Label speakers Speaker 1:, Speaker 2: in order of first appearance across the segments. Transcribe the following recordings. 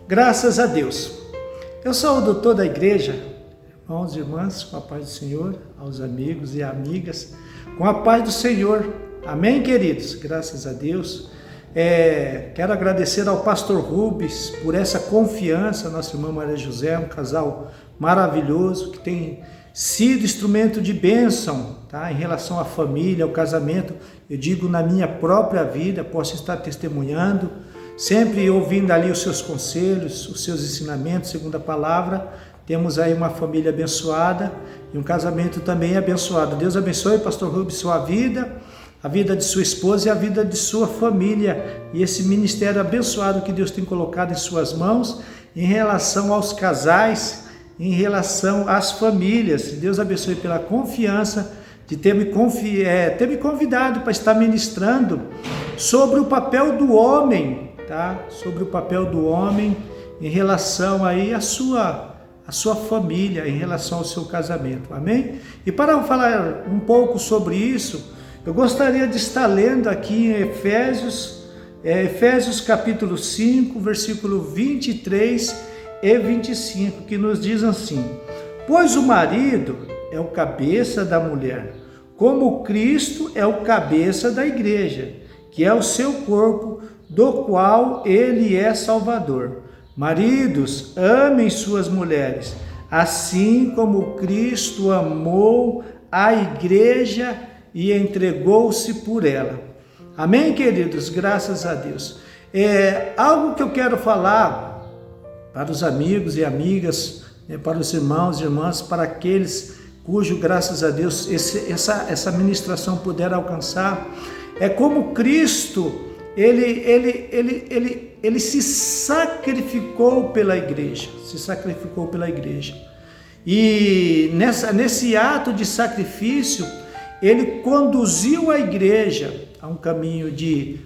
Speaker 1: Graças a Deus. Eu saúdo toda a igreja, irmãos e irmãs, com a paz do Senhor, aos amigos e amigas, com a paz do Senhor. Amém, queridos? Graças a Deus. Quero agradecer ao pastor Rubens por essa confiança, nossa irmã Maria José, um casal maravilhoso que tem sido instrumento de bênção, tá? Em relação à família, ao casamento. Eu digo na minha própria vida, posso estar testemunhando, sempre ouvindo ali os seus conselhos, os seus ensinamentos, segundo a palavra. Temos aí uma família abençoada e um casamento também abençoado. Deus abençoe, pastor Rubens, sua vida, a vida de sua esposa e a vida de sua família, e esse ministério abençoado que Deus tem colocado em suas mãos, em relação aos casais, em relação às famílias. Deus abençoe pela confiança de ter me convidado para estar ministrando sobre o papel do homem, tá? Sobre o papel do homem em relação aí à sua família, em relação ao seu casamento, amém? E para falar um pouco sobre isso, eu gostaria de estar lendo aqui em Efésios capítulo 5, versículo 23 e 25, que nos diz assim: pois o marido é o cabeça da mulher, como Cristo é o cabeça da igreja, que é o seu corpo, do qual ele é Salvador. Maridos, amem suas mulheres, assim como Cristo amou a igreja e entregou-se por ela. Amém, queridos? Graças a Deus. Algo que eu quero falar para os amigos e amigas, para os irmãos e irmãs, para aqueles cujo, graças a Deus, essa ministração puder alcançar, é como Cristo, ele se sacrificou pela igreja, E nesse ato de sacrifício, ele conduziu a igreja a um caminho de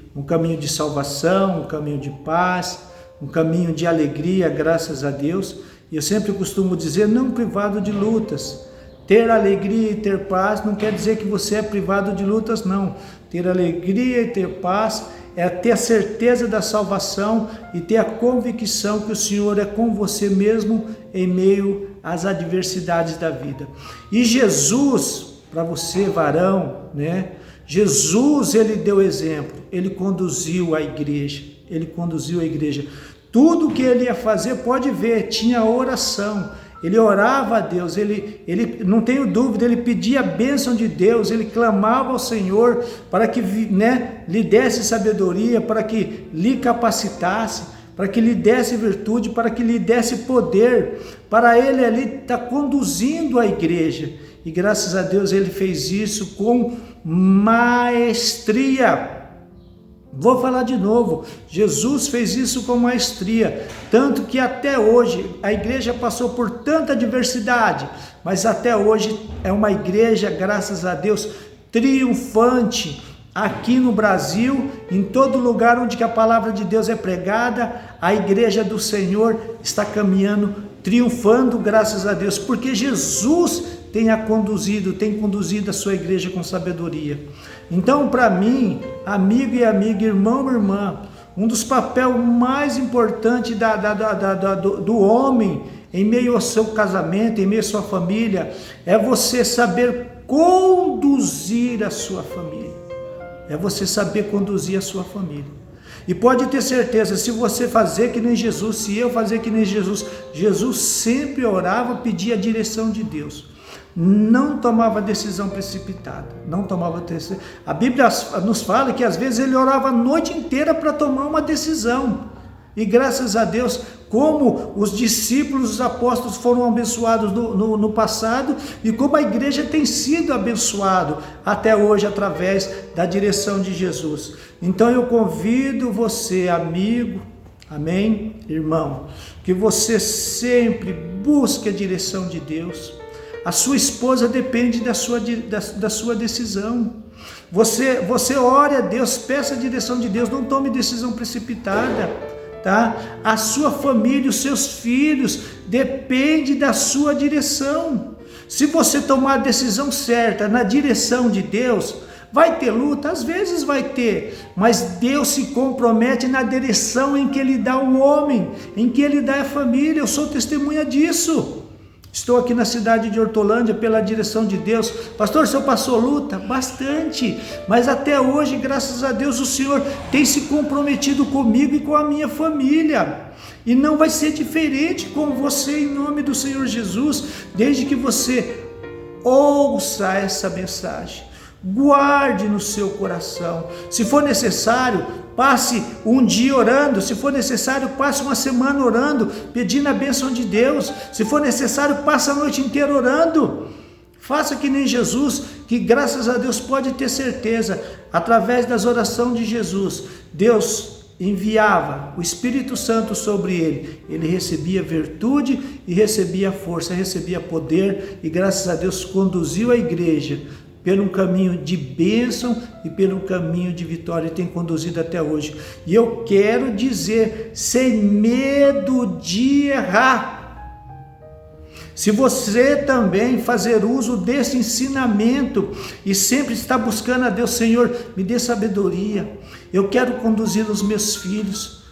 Speaker 1: salvação, um caminho de paz, um caminho de alegria, graças a Deus. E eu sempre costumo dizer, não privado de lutas. Ter alegria e ter paz não quer dizer que você é privado de lutas, não. Ter alegria e ter paz é ter a certeza da salvação e ter a convicção que o Senhor é com você mesmo em meio às adversidades da vida. E Jesus, para você, varão, né? Jesus, ele deu exemplo, ele conduziu a igreja. Tudo que ele ia fazer, pode ver, tinha oração. Ele orava a Deus, ele não tenho dúvida, ele pedia a bênção de Deus, ele clamava ao Senhor para que, né, lhe desse sabedoria, para que lhe capacitasse, para que lhe desse virtude, para que lhe desse poder, para ele ali estar conduzindo a igreja. E graças a Deus ele fez isso com maestria. Vou falar de novo, Jesus fez isso com maestria, tanto que até hoje a igreja passou por tanta adversidade, mas até hoje é uma igreja, graças a Deus, triunfante. Aqui no Brasil, em todo lugar onde que a palavra de Deus é pregada, a igreja do Senhor está caminhando, triunfando, graças a Deus, porque Jesus tem conduzido a sua igreja com sabedoria. Então, para mim, amigo e amiga, irmão e irmã, um dos papéis mais importantes do homem em meio ao seu casamento, em meio à sua família, é você saber conduzir a sua família. E pode ter certeza, se você fazer que nem Jesus, se eu fazer que nem Jesus, Jesus sempre orava, pedia a direção de Deus. Não tomava decisão precipitada, A Bíblia nos fala que às vezes ele orava a noite inteira para tomar uma decisão. E graças a Deus, como os discípulos, os apóstolos foram abençoados no passado, e como a igreja tem sido abençoada até hoje através da direção de Jesus. Então eu convido você, amigo, amém, irmão, que você sempre busque a direção de Deus. A sua esposa depende da sua decisão. Você ore a Deus, peça a direção de Deus, não tome decisão precipitada, tá? A sua família, os seus filhos, depende da sua direção. Se você tomar a decisão certa na direção de Deus, Vai ter luta? Às vezes vai ter, mas Deus se compromete na direção em que Ele dá o homem, em que Ele dá a família. Eu sou testemunha disso. Estou aqui na cidade de Hortolândia pela direção de Deus. Pastor, o senhor passou luta? Bastante, mas até hoje, graças a Deus, o Senhor tem se comprometido comigo e com a minha família. E não vai ser diferente com você, em nome do Senhor Jesus, desde que você ouça essa mensagem, guarde no seu coração. Se for necessário, passe um dia orando. Se for necessário, passe uma semana orando, pedindo a bênção de Deus. Se for necessário, passe a noite inteira orando. Faça que nem Jesus, que graças a Deus pode ter certeza, através das orações de Jesus, Deus enviava o Espírito Santo sobre ele recebia virtude e recebia força, recebia poder, e graças a Deus conduziu a igreja pelo caminho de bênção e pelo caminho de vitória, e tem conduzido até hoje. E eu quero dizer, sem medo de errar, se você também fazer uso desse ensinamento e sempre está buscando a Deus, Senhor, me dê sabedoria, eu quero conduzir os meus filhos,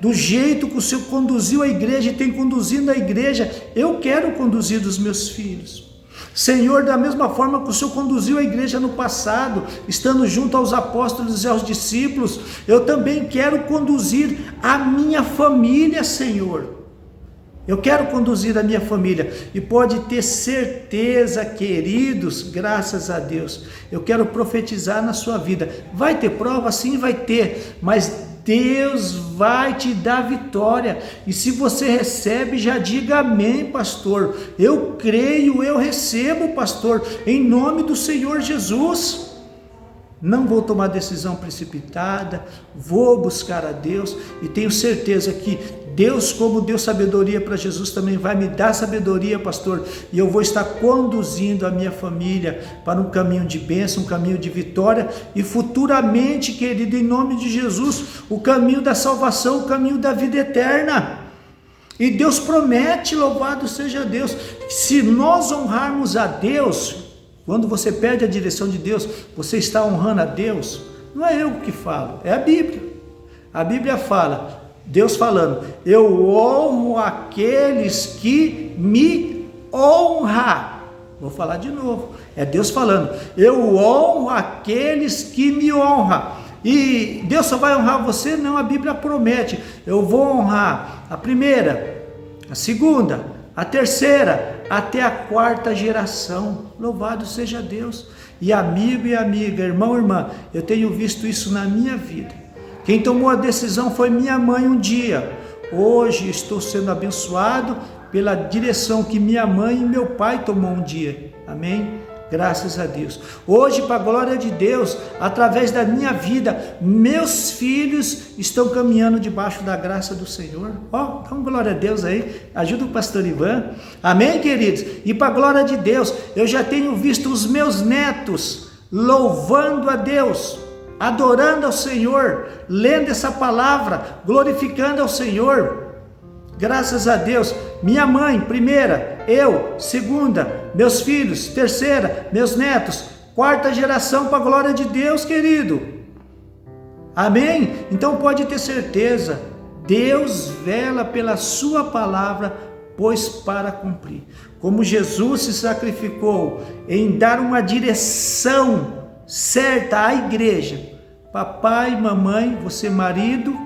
Speaker 1: do jeito que o Senhor conduziu a igreja e tem conduzido a igreja, eu quero conduzir os meus filhos. Senhor, da mesma forma que o Senhor conduziu a igreja no passado, estando junto aos apóstolos e aos discípulos, eu também quero conduzir a minha família, Senhor. Eu quero conduzir a minha família, e pode ter certeza, queridos, graças a Deus, eu quero profetizar na sua vida. Vai ter prova? Sim, vai ter, mas Deus vai te dar vitória. E se você recebe, já diga amém, pastor. Eu creio, eu recebo, pastor, em nome do Senhor Jesus. Não vou tomar decisão precipitada, vou buscar a Deus, e tenho certeza que Deus, como deu sabedoria para Jesus, também vai me dar sabedoria, pastor, e eu vou estar conduzindo a minha família para um caminho de bênção, um caminho de vitória, e futuramente, querido, em nome de Jesus, o caminho da salvação, o caminho da vida eterna. E Deus promete, louvado seja Deus, se nós honrarmos a Deus, quando você perde a direção de Deus, você está honrando a Deus. Não é eu que falo, é a Bíblia. A Bíblia fala, Deus falando, eu honro aqueles que me honram. Vou falar de novo, é Deus falando, eu honro aqueles que me honram. E Deus só vai honrar você? Não, a Bíblia promete, eu vou honrar a primeira, a segunda, a terceira, até a quarta geração. Louvado seja Deus. E amigo e amiga, irmão e irmã, eu tenho visto isso na minha vida. Quem tomou a decisão foi minha mãe um dia. Hoje estou sendo abençoado pela direção que minha mãe e meu pai tomou um dia. Amém? Graças a Deus. Hoje, para a glória de Deus, através da minha vida, meus filhos estão caminhando debaixo da graça do Senhor. Dá uma glória a Deus aí. Ajuda o pastor Ivan. Amém, queridos? E para a glória de Deus, eu já tenho visto os meus netos louvando a Deus, adorando ao Senhor, lendo essa palavra, glorificando ao Senhor. Graças a Deus, minha mãe, primeira, eu, segunda, meus filhos, terceira, meus netos, quarta geração, para a glória de Deus, querido. Amém? Então pode ter certeza, Deus vela pela sua palavra, pois para cumprir. Como Jesus se sacrificou em dar uma direção certa à igreja, papai, mamãe, você marido,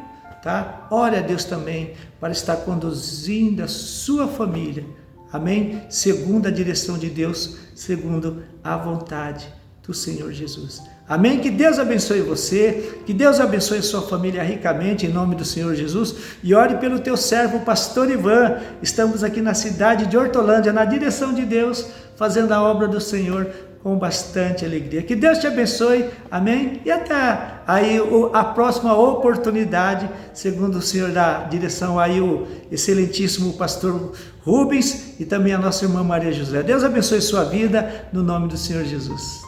Speaker 1: ore a Deus também para estar conduzindo a sua família, amém? Segundo a direção de Deus, segundo a vontade do Senhor Jesus, amém? Que Deus abençoe você, que Deus abençoe a sua família ricamente, em nome do Senhor Jesus, e ore pelo teu servo, pastor Ivan. Estamos aqui na cidade de Hortolândia, na direção de Deus, fazendo a obra do Senhor com bastante alegria. Que Deus te abençoe, amém? E até aí a próxima oportunidade, segundo o Senhor da direção aí, o excelentíssimo pastor Rubens e também a nossa irmã Maria José. Deus abençoe sua vida, no nome do Senhor Jesus.